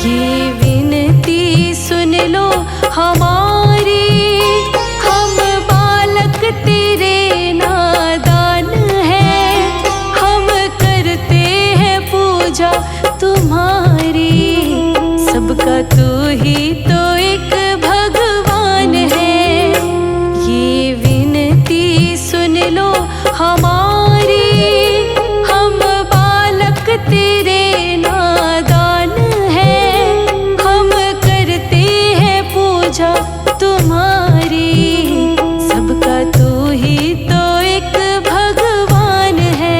ये विनती सुन लो हमारी, हम बालक तेरे नादान हैं, हम करते हैं पूजा तुम्हारी। सबका तू ही तो एक भगवान है। ये विनती सुन लो हमारी, हम बालक तेरे नादान हैं, हम करते हैं पूजा तुम्हारी। सबका तू ही तो एक भगवान है।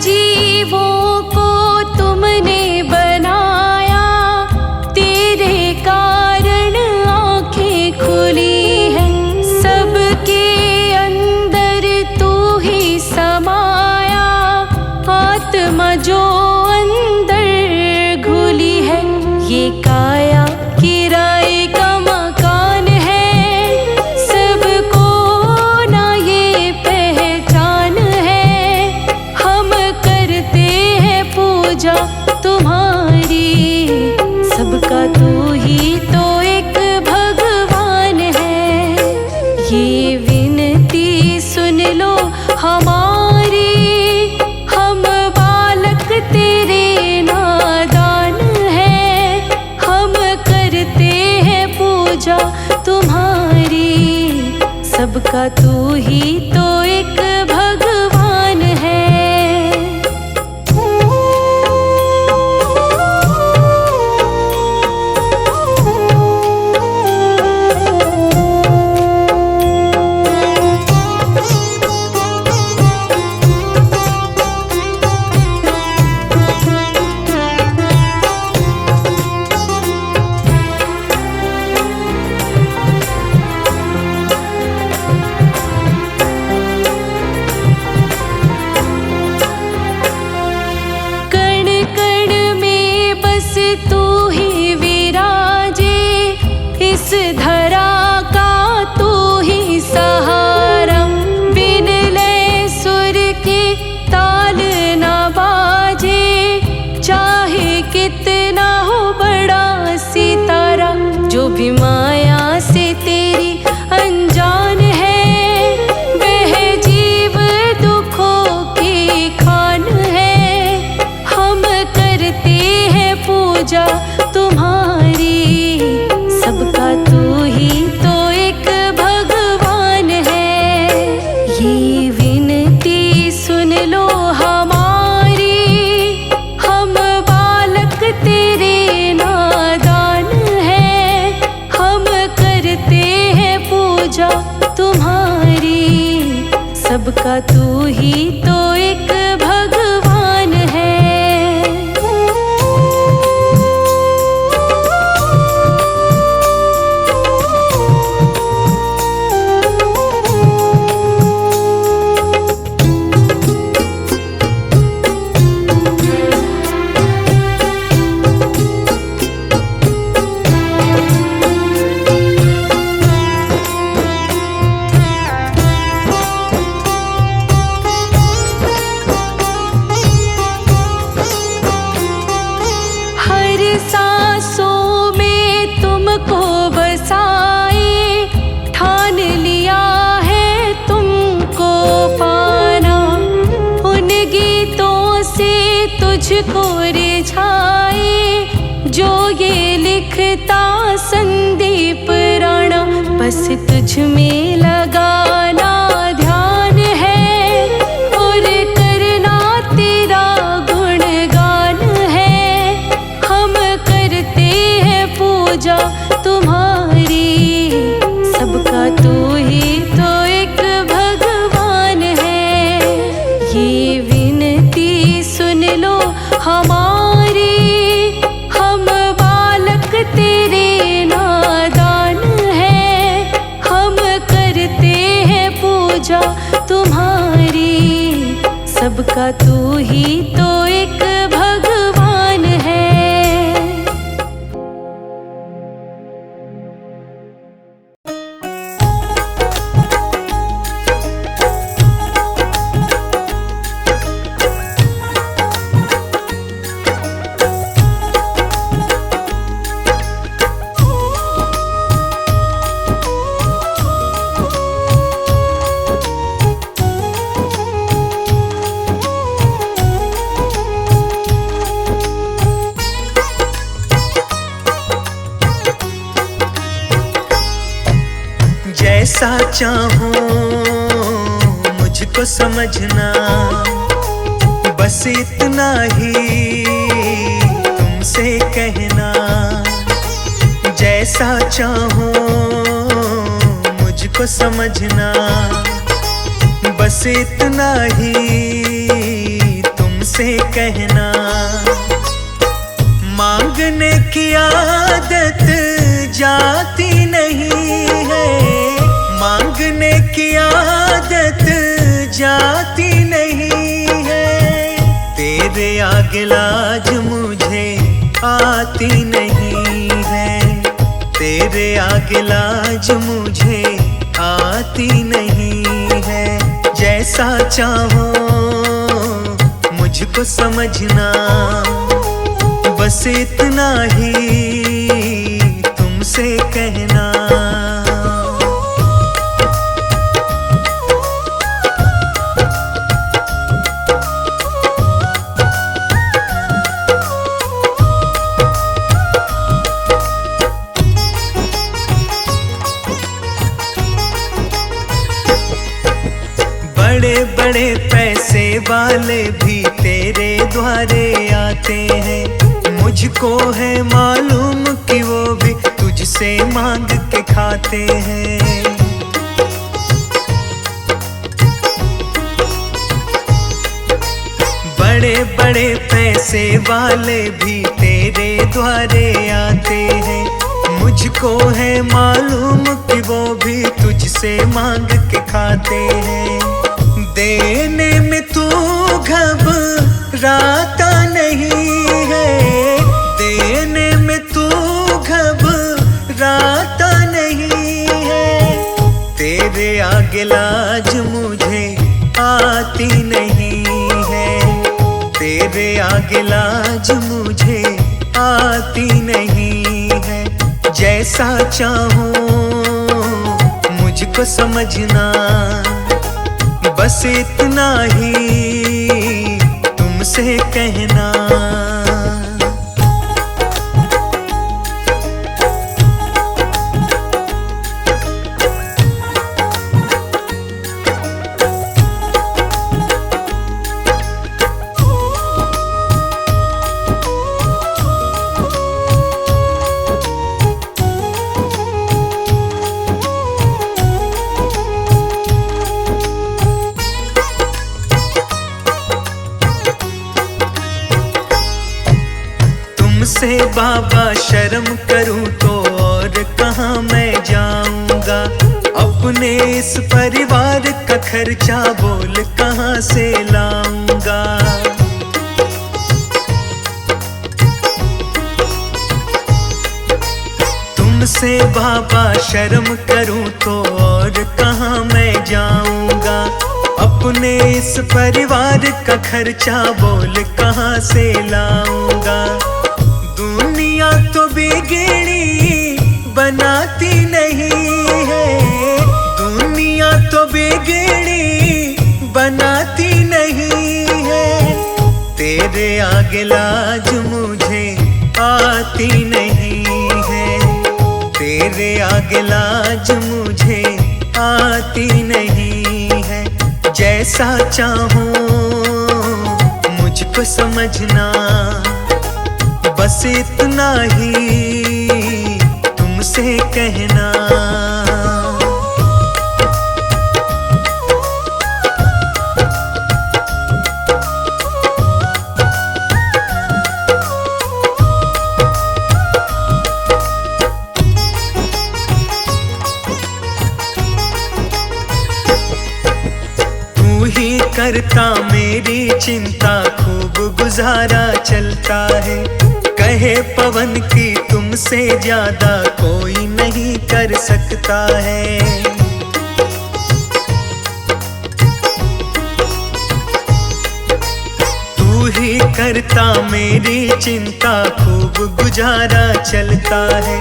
जीवों को तुमने बनाया, तेरे कारण आँखें खुली हैं। सबके अंदर तू ही समाया, आत्मा जो अंदर घुली है। ये काया किराए का मकान है, सबको ना ये पहचान है। हम करते हैं पूजा तुम्हारी, सबका तू ही तो एक भगवान है। ये विनती सुन लो हमारी, हम बालक तेरे नादान हैं, हम करते हैं पूजा तुम्हारी। सबका तू ही तो एक भगवान है। तू ही विराजे, इस धरा का तू ही सहारा। बिन लय सुर के ताल न बाजे, चाहे कितना हो बड़ा सितारा। जो भी माया से तेरी अनजान है, वह जीव दुखों की खान है। हम करते हैं पूजा तुम्हारी, सबका तू ही तो एक भगवान है। ये विनती सुन लो हमारी, हम बालक तेरे नादान हैं, हम करते हैं पूजा तुम्हारी। सबका तू ही तो एक भगवान है। सांसों में तुमको बसाए, ठान लिया है तुमको पाना। उन गीतों से तुझको रिझाए, जो ये लिखता संदीप राणा। बस तुझ में लगाना ध्यान है, और करना तेरा गुणगान है। हम करते हैं पूजा तुम्हारी, सबका तू ही तो एक भगवान है। ये विनती सुन लो हमारी, सबका तू ही तो एक भगवान है। जैसा चाहूं मुझको समझना, बस इतना ही तुमसे कहना। जैसा चाहूं मुझको समझना, बस इतना ही तुमसे कहना। मांगने की आदत जाती नहीं है, मांगने की आदत जाती नहीं है। तेरे आगे लाज मुझे आती नहीं है, तेरे आगे लाज मुझे आती नहीं है। जैसा चाहो मुझको समझना, बस इतना ही तुमसे कहना। बड़े बड़े पैसे वाले भी तेरे द्वारे आते हैं, मुझको है मालूम कि वो भी तुझसे मांग के खाते हैं। बड़े बड़े पैसे वाले भी तेरे द्वारे आते हैं, मुझको है मालूम कि वो भी तुझसे मांग के खाते हैं। देने में तू घबराता नहीं है, देने में तू घबराता नहीं है। तेरे आगे लाज मुझे आती नहीं है, तेरे आगे लाज मुझे आती नहीं है। जैसा चाहूं मुझको समझना, बस इतना ही तुमसे कहना। तुमसे बाबा शर्म करूं तो और कहाँ मैं जाऊंगा। अपने इस परिवार का खर्चा बोल कहाँ से लाऊंगा। तुमसे बाबा शर्म करूं तो और कहाँ मैं जाऊंगा। अपने इस परिवार का खर्चा बोल कहाँ से लाऊंगा। दुनिया तो बिगड़ी बनाती नहीं है, दुनिया तो बिगड़ी बनाती नहीं है। तेरे आगे लाज मुझे आती नहीं है, तेरे आगे लाज मुझे आती नहीं है। जैसा चाहूं मुझको समझना, बस इतना ही तुमसे कहना। तू ही करता मेरे मेरी चिंता खूब गुजारा चलता है। कहे पवन की तुमसे ज्यादा कोई नहीं कर सकता है। तू ही करता मेरी चिंता खूब गुजारा चलता है।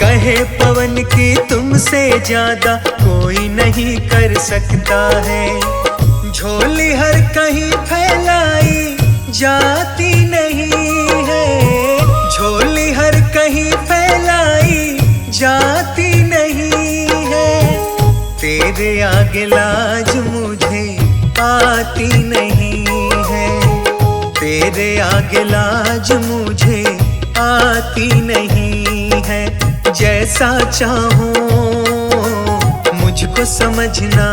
कहे पवन की तुमसे ज्यादा कोई नहीं कर सकता है। झोली हर कहीं फैलाई जाती नहीं है। झोली हर कहीं फैलाई जाती नहीं है। तेरे आगे लाज मुझे आती नहीं है। तेरे आगे लाज मुझे आती नहीं है। जैसा चाहूं मुझको समझना,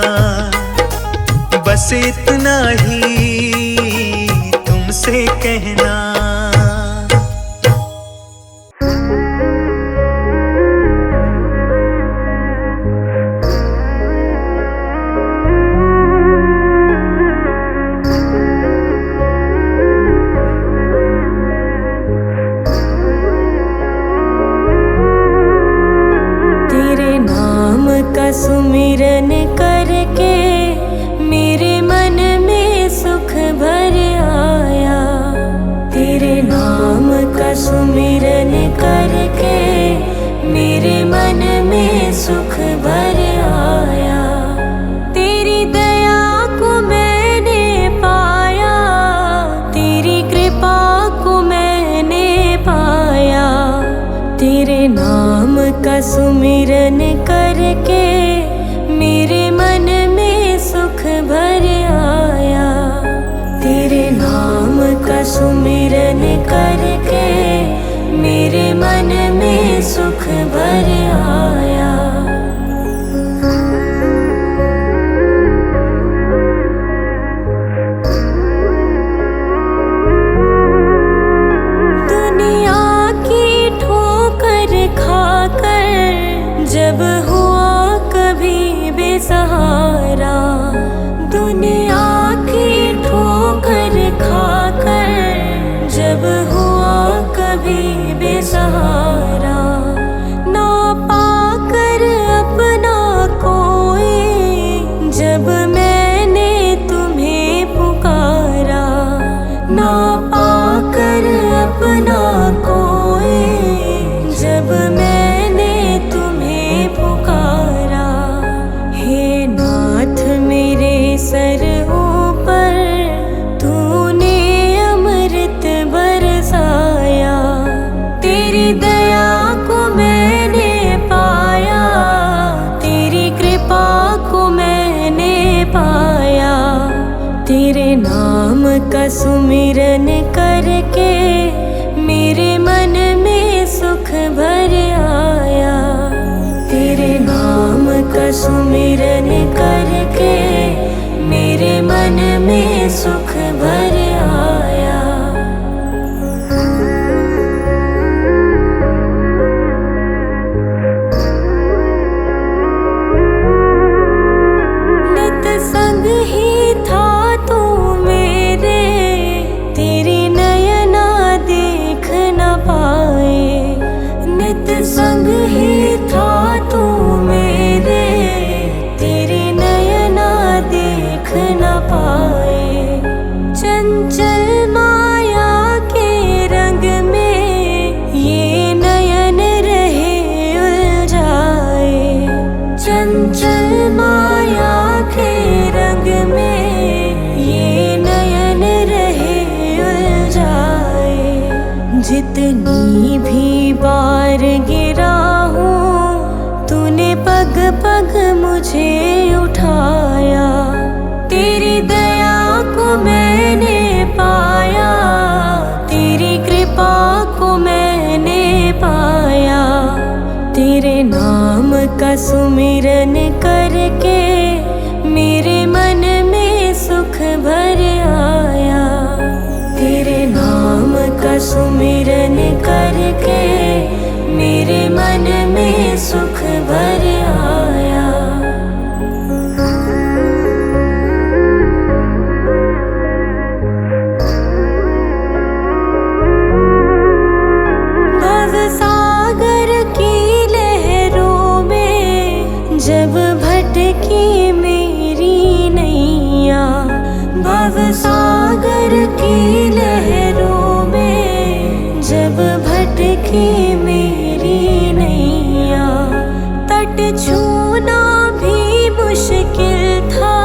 बस इतना ही तुमसे कहना। तेरे नाम का सुमिरन करके मेरे मन में सुख भर आया। तेरे नाम का सुमिरन करके मेरे मन में सुख भर आया। तेरी दया को मैंने पाया, तेरी कृपा को मैंने पाया। तेरे नाम का सुमिरन करके मेरे मन में सुख भर आया। तेरे नाम का सुमिरन करके मेरे मन में सुख भर आया। दुनिया की ठोकर खाकर जब हुआ कभी बेसहारा, दुनिया की ठोकर खाकर जब हुआ कभी बेसहारा, ना पाकर अपना कोई जब मैंने तुम्हें पुकारा, ना पाकर अपना कोई जब मैंने तुम्हें पुकारा। हे नाथ मेरे सर ऊपर तूने अमृत बरसाया। तेरी दया को मैंने पाया, तेरी कृपा को मैंने पाया। तेरे नाम का सुमिरन करके मेरे मन में सुख भर आया। तेरे नाम का सुमिरन करके मेरे मन में सुख भर आया। नित संग ही था तू मेरे, तेरी नयना देख न पाए। नित संग ही था तू मेरे, तेरी नयना देख न पाए। चंचल माया के रंग में ये नयन रहे उलझाए। चंचल माया के रंग में ये नयन रहे उलझाए। जितनी भी बार गिरा हूँ तूने पग पग मुझे उठाया। तेरी दया को मैंने पाया, तेरी कृपा को मैंने पाया। तेरे नाम का सुमिरन करके मेरे मन में सुख भर आया। तेरे नाम का सुमिरन करके मेरे मन में सुख भर आया। की मेरी नैया, तट छूना भी मुश्किल था,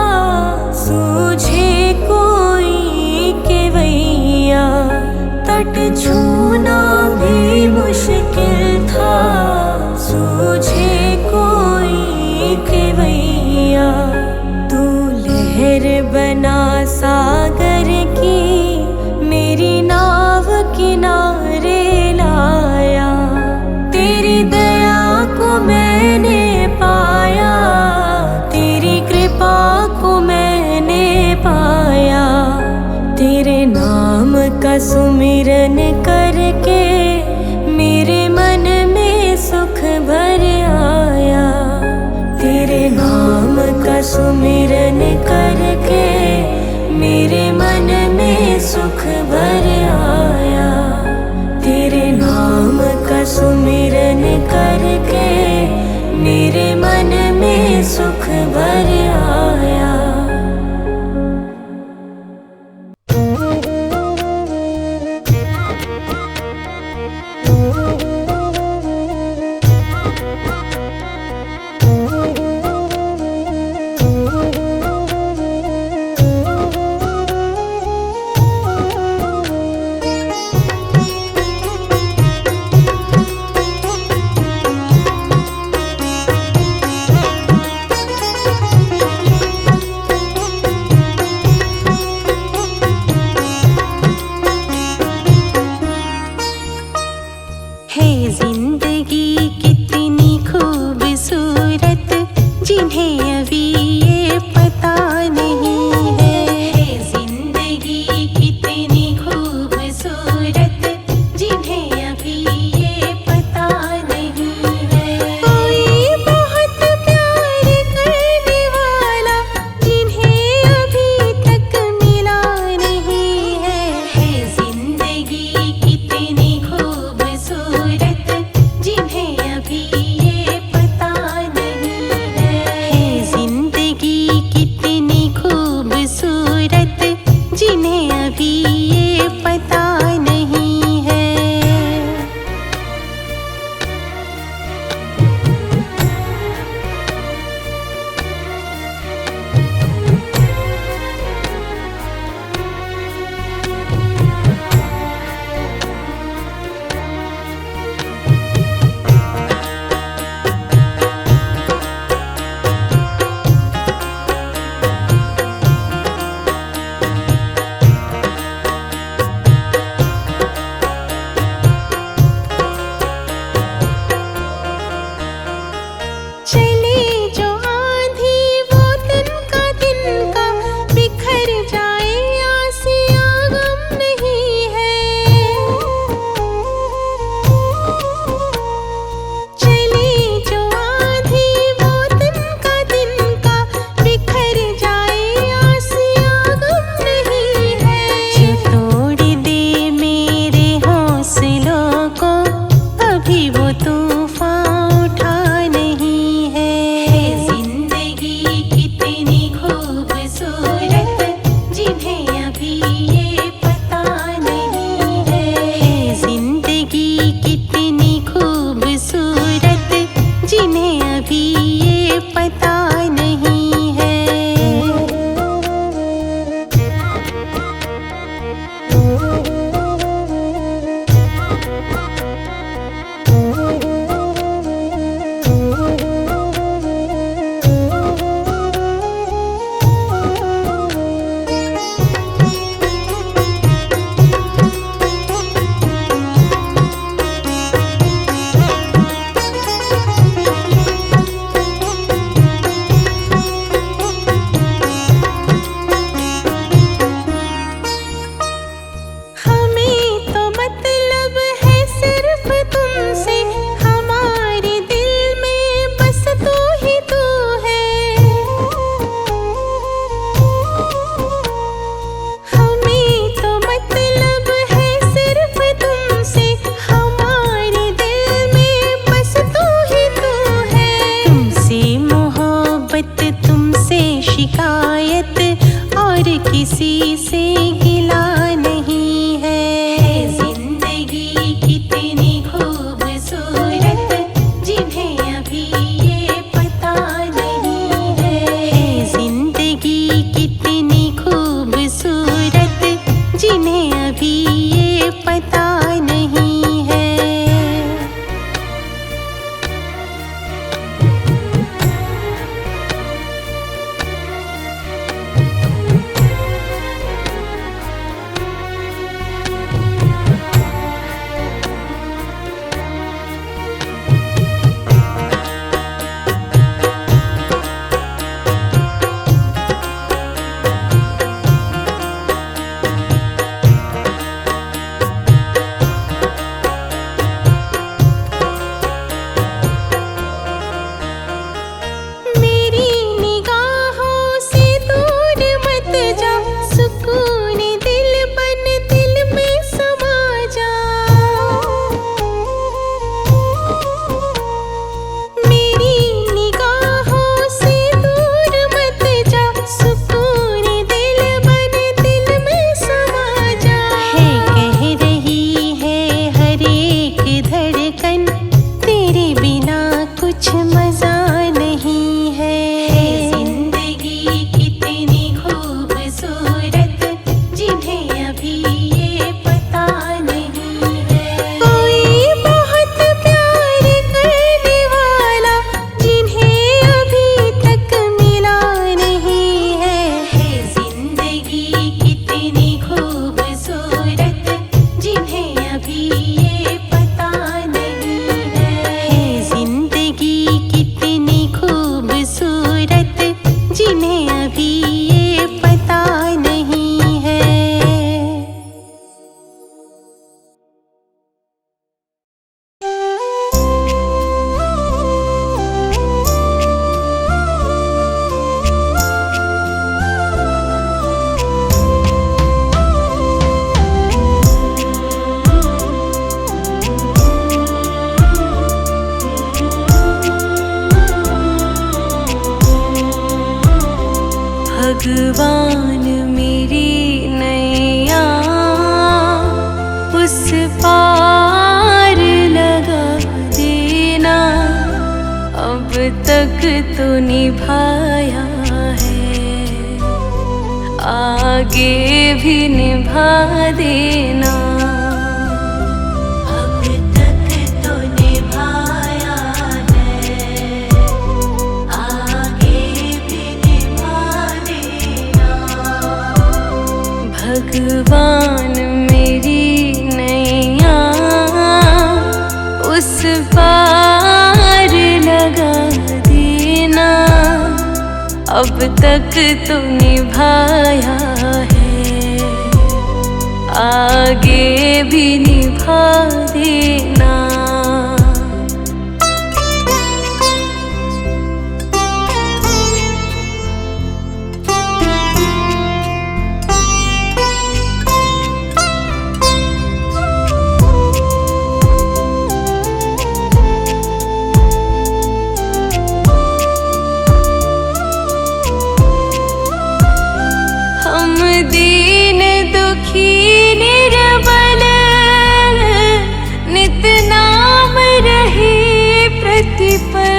सूझे कोई केवैया। तट छूना भी मुश्किल था, सूझे कोई केवैया। तू लहर बना सागर की, मेरी नाव किनारे लाया। तेरी दया को मैंने पाया, तेरी कृपा को मैंने पाया। तेरे नाम का सुमिरन करके मेरे मन में सुख भर आया। तेरे नाम का सुमिरन करके मेरे मन में सुख भर आया। तेरे नाम का सुमिरन करके मेरे मन में सुख भर आया। भगवान मेरी नैया उस पार लगा देना, अब तक तो निभाया है, आगे भी निभा देना। अब तक तो निभाया है, आगे भी निभा देना। भगवान मेरी नैया उस पार लगा देना, अब तक तो निभाया है, आगे भी निभा देना। दीन दुखी निर्बल नित नाम रहे प्रतिपल,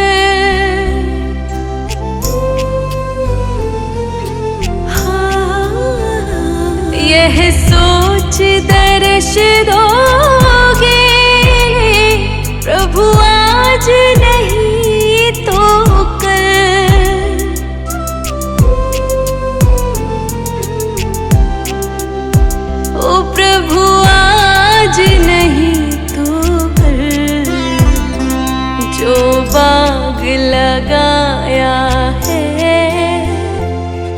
यह सोच दर्श दोगे प्रभु आज नहीं तो प्रभु आज नहीं तो कल, जो बाग लगाया है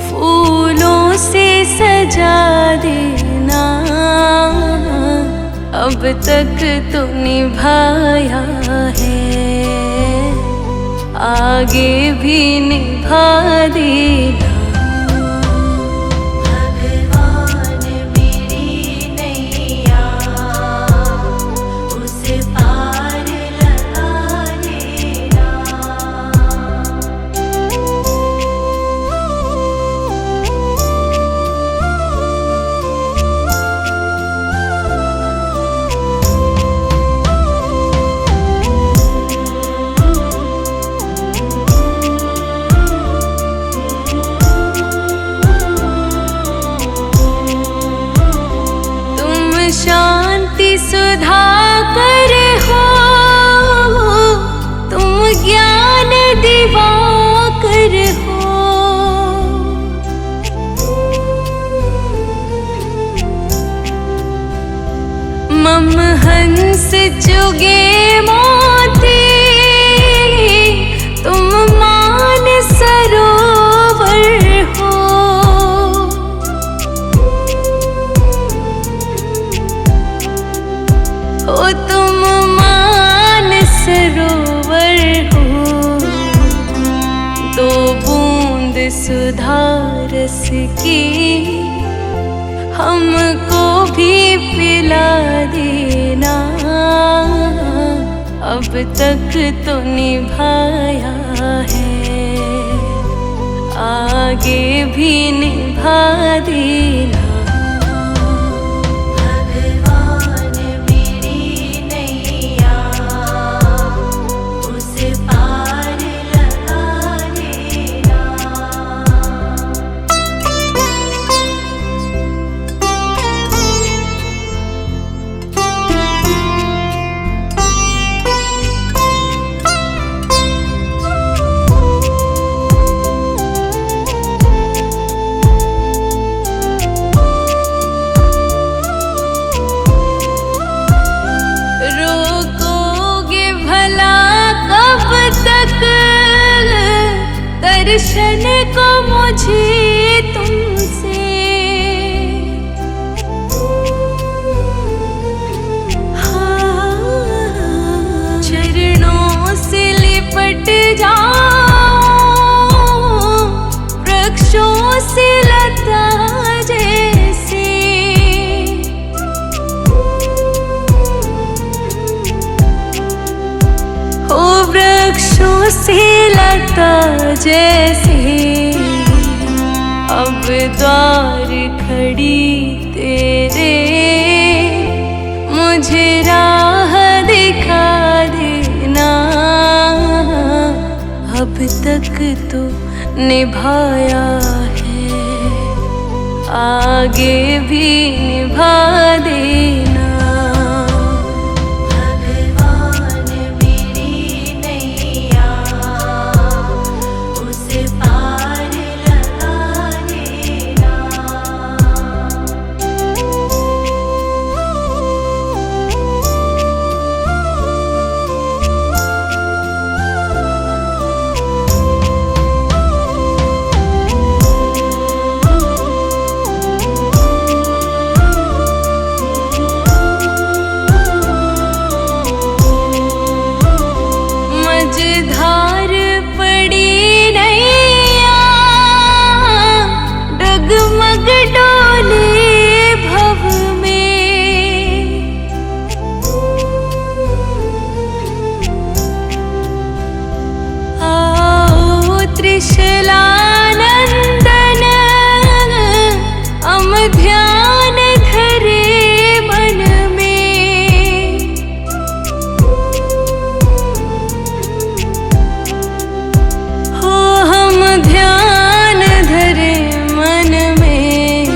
फूलों से सजा देना, अब तक तो निभाया है, आगे भी निभा देना। शांति सुधा कर हो, तुम ज्ञान दिवाकर हो, मम हंस चुगे मोती, तुम मान सरोवर हो, ओ तुम मान सरोवर हो, दो बूंद सुधा रस की हमको भी पिला देना, अब तक तो निभाया है, आगे भी निभा देना। दर्शन को मुझे तुमसे, चरणों से लिपट जाओ, वृक्षों से लता जैसे, ओ वृक्षों से लता जैसे, अब द्वार खड़ी तेरे, मुझे राह दिखा देना। अब तक तो निभाया है, आगे भी निभा देना। भगवान मेरी नैया, उसे पार लगा देना। मझधार पड़ी नैया, डगमग डोले भव में। आओ त्रिशलानंदन, हम ध्यान धरे मन में। हो हम ध्यान धरे मन में,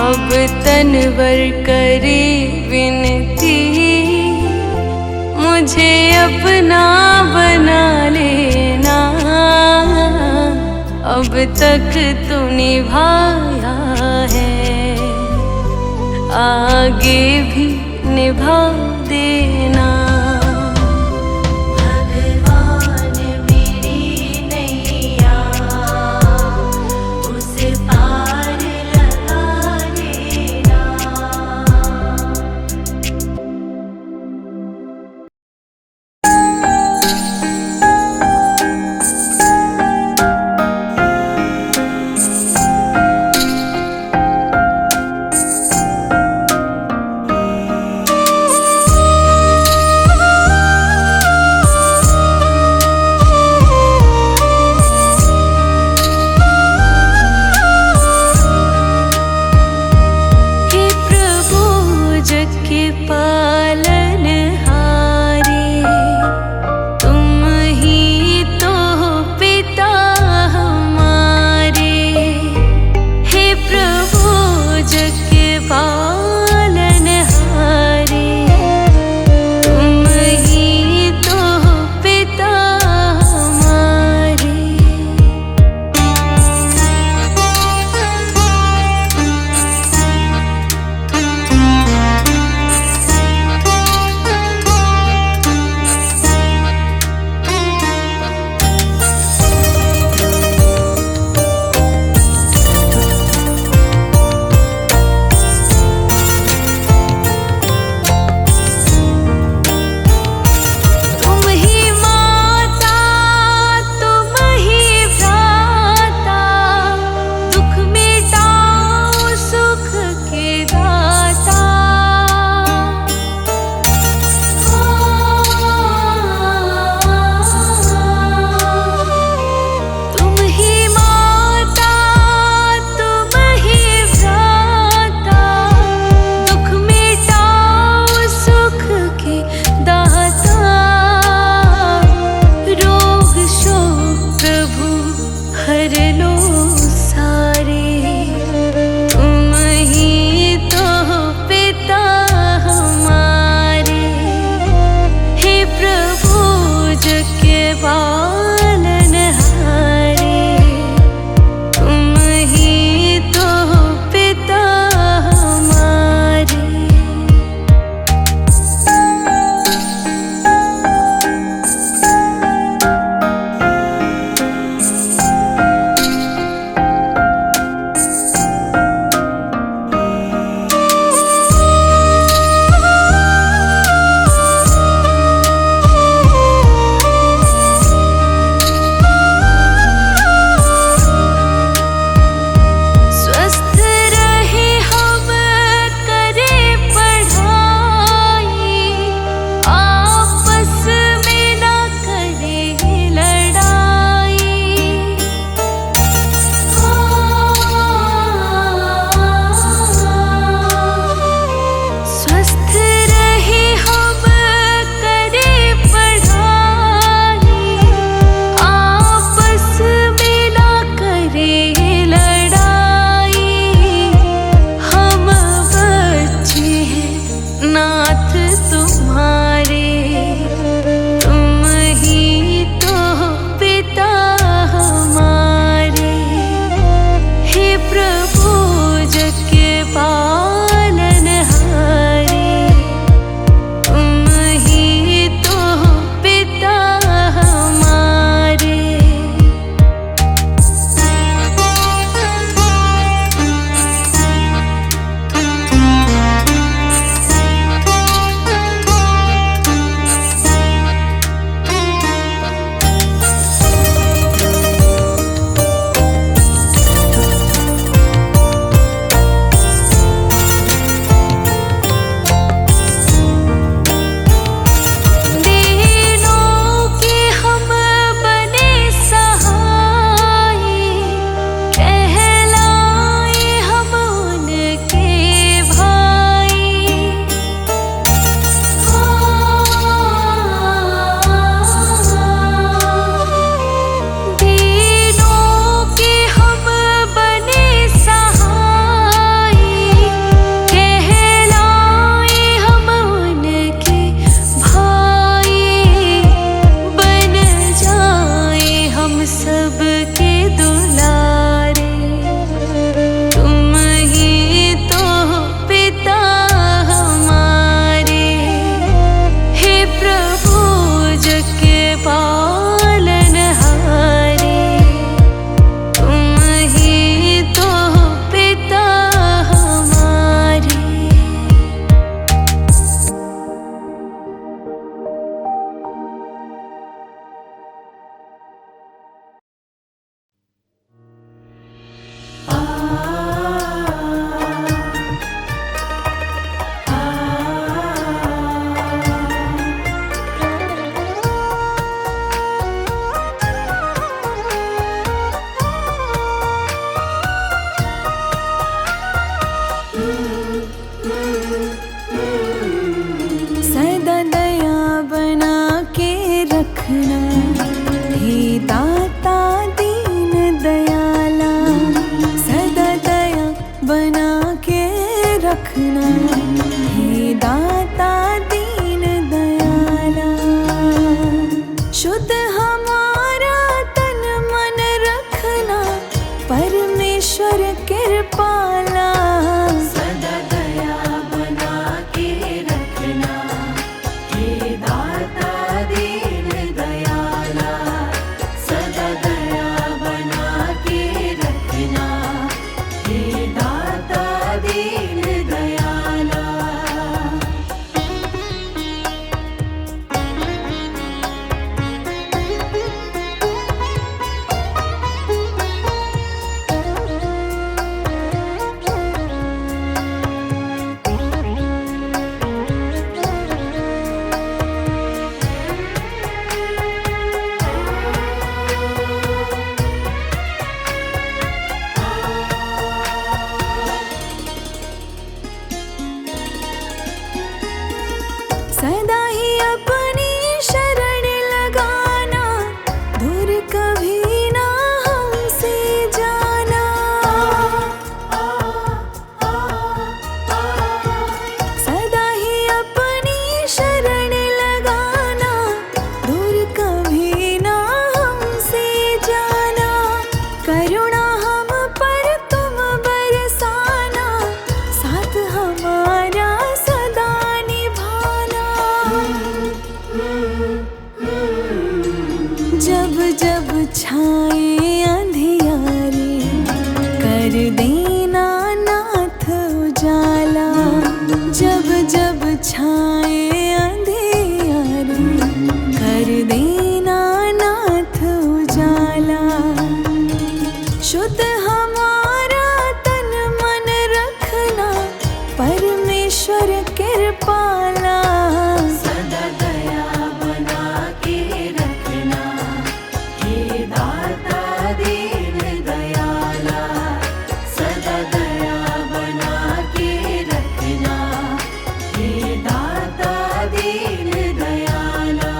अब तनवर करे विनती। मुझे अपना बना लेना, अब तक तू निभाया है, आगे भी निभा देना। भगवान मेरी नैया, उसे पार लगा देना। रखना, हे दाता दीन दयाला, सदा दया बना के रखना, हे दाता दीन दयाला। शुद्ध हमारा तन मन रखना, परमेश्वर कृपाला, सदा दया बना के रखना, हे दाता दीन दयाला, सदा दया बना के रखना, हे दाता दीन दयाला। सदा ही अपनी शरण लगाना, दूर कभी ना हमसे जाना। सदा ही अपनी शरण लगाना, दूर कभी ना हमसे जाना। करुणा हम पर तुम बरसाना, साथ हमारा सदा निभाना। जब जब छाए अंधियारे, कर देना नाथ उजाला। जब जब छाए अंधियारे, कर देना नाथ उजाला। शुद्ध हमारा तन मन रखना, परमेश्वर कृपाला, सदा दया बना के रखना, हे दाता दीन दयाला, सदा दया बना के रखना, हे दाता दीन दयाला।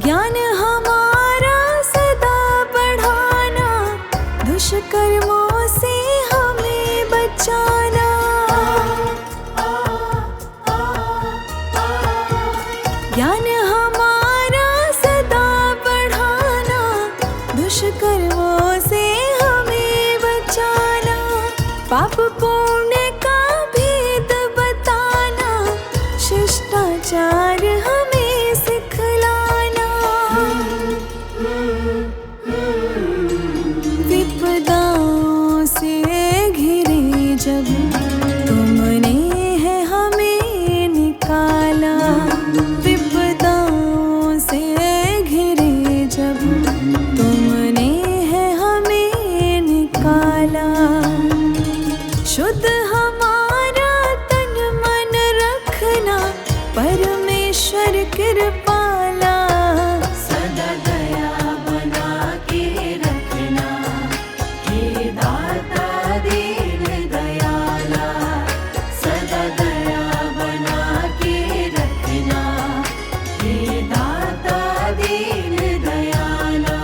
ज्ञान हमारा सदा बढ़ाना, दुष्कर्मों से हमें बचाना। ज्ञान हमारा सदा बढ़ाना, दुष्कर्मों से हमें बचाना। पाप पुण्य का भेद बताना, शिष्टाचार हमें सिखलाना। विपदाओं से घिरे जब, तुमने है हमें निकाला। विपदाओं से घिरे जब, तुमने है हमें निकाला। शुद्ध हमारा तन मन रखना, परमेश्वर कृपाला, सदा दया बना के रखना, हे दाता दीन दयाला, सदा दया बना के रखना, हे दाता दीन दयाला।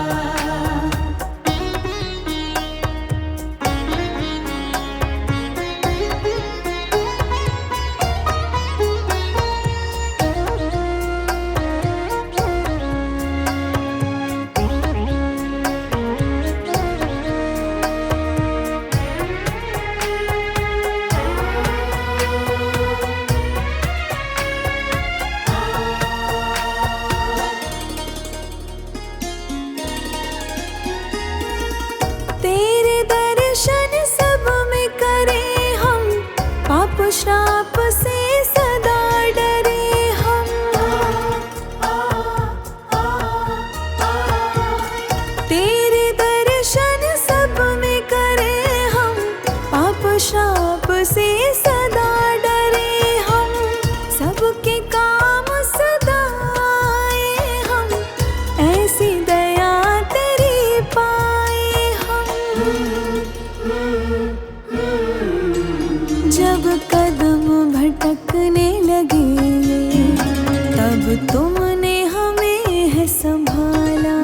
तुमने हमें है संभाला,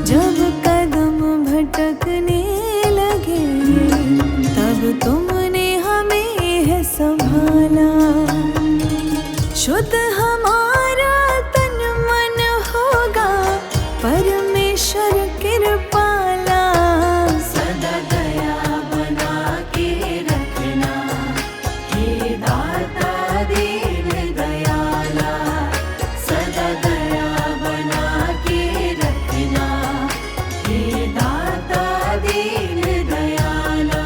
जब कदम भटकने लगे तब तुमने हमें है संभाला। शुद्ध हमारा तन मन होगा परमेश्वर कृपाला। सदा दया बना के रखना, हे दाता दीन दयाला। सदा दया बना के रखना, हे दाता दीन दयाला।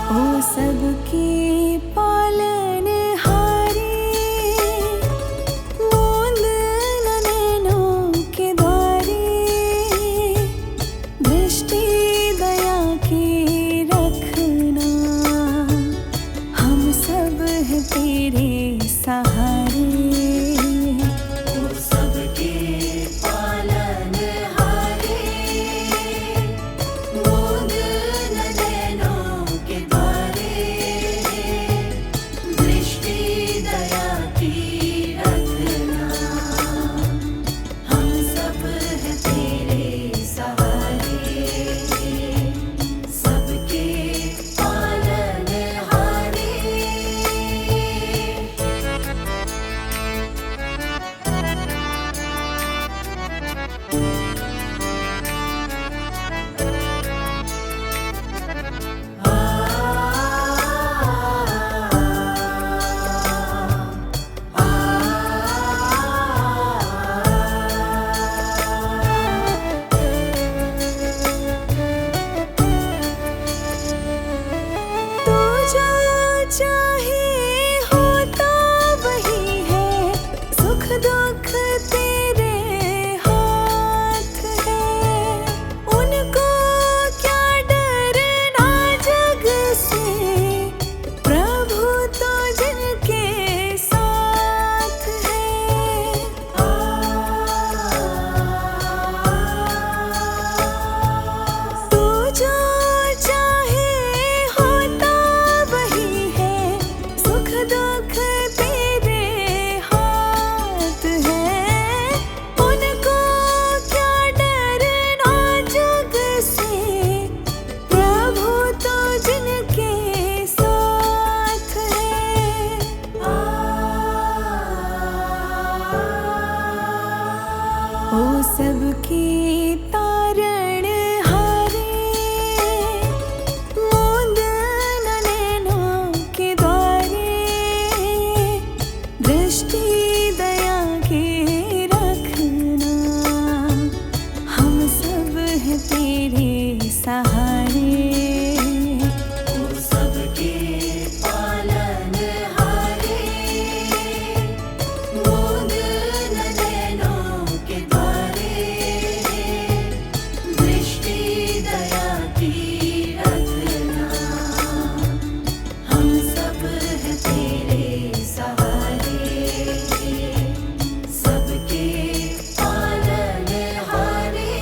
ओ सबके पालनहारी, मूंद न नैनों के द्वारे, दृष्टि दया की रखना, हम सब हैं तेरे सहारे। ओ सबके पालनहारे, मूंद न नैनों के द्वारे, दृष्टि दया की रखना, हम सब हैं तेरे सहारे। सबके पालनहारे। तू जो चाहे होता वही है, सुख दुख तेरे हाथ है। उनको क्या डरना जग से, प्रभु तो जिनके साथ है। तू जो चाहे होता वही है, सुख दुख तेरे हाथ है। उनको क्या डरना जग से, प्रभु तो जिनके साथ है। ओ सबकी तारण हारे, मूंद न नैनों के द्वारे, दृष्टि दया के रखना, हम सब हैं तेरे सहारे। ओ सबके पालनहारे, मूंद न नैनों के द्वारे, दृष्टि दया की रखना, हम सब हैं तेरे सहारे। सबके पालनहारे।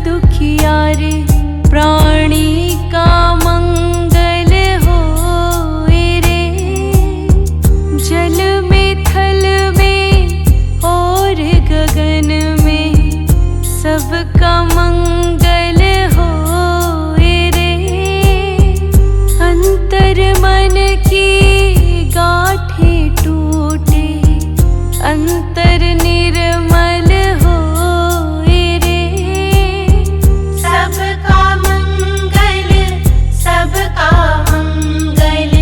दुखियारे प्राणी का मंगल होए रे। जल में थल में और गगन में सबका मंगल होए रे। अंतर मन की गांठें टूटे अंतर निर्मल होए रे। सबका मंगल सबका मंगल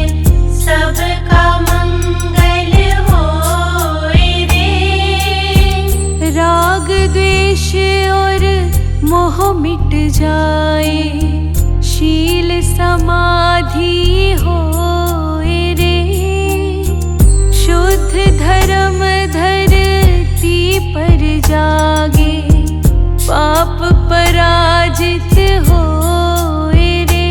सबका मंगल होए रे। राग द्वेष और मोह मिट जाए शील समाधि होए रे। शुद्ध धर्म धरती पर जागे पाप पराजित होए रे।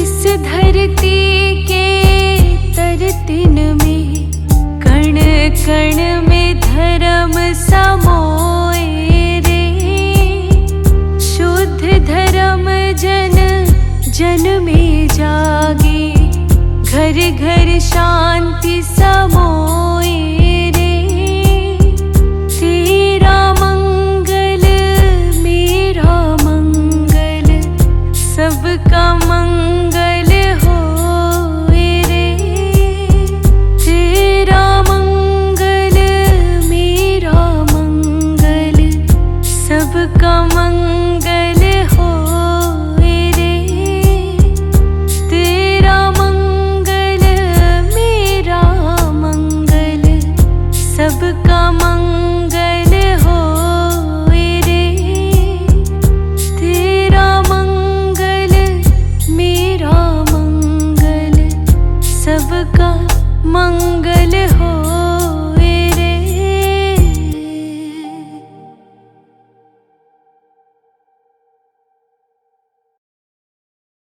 इस धरती के तरतिन में कण कण में धर्म समोए रे। शुद्ध धर्म जन जन में जागे घर घर शांति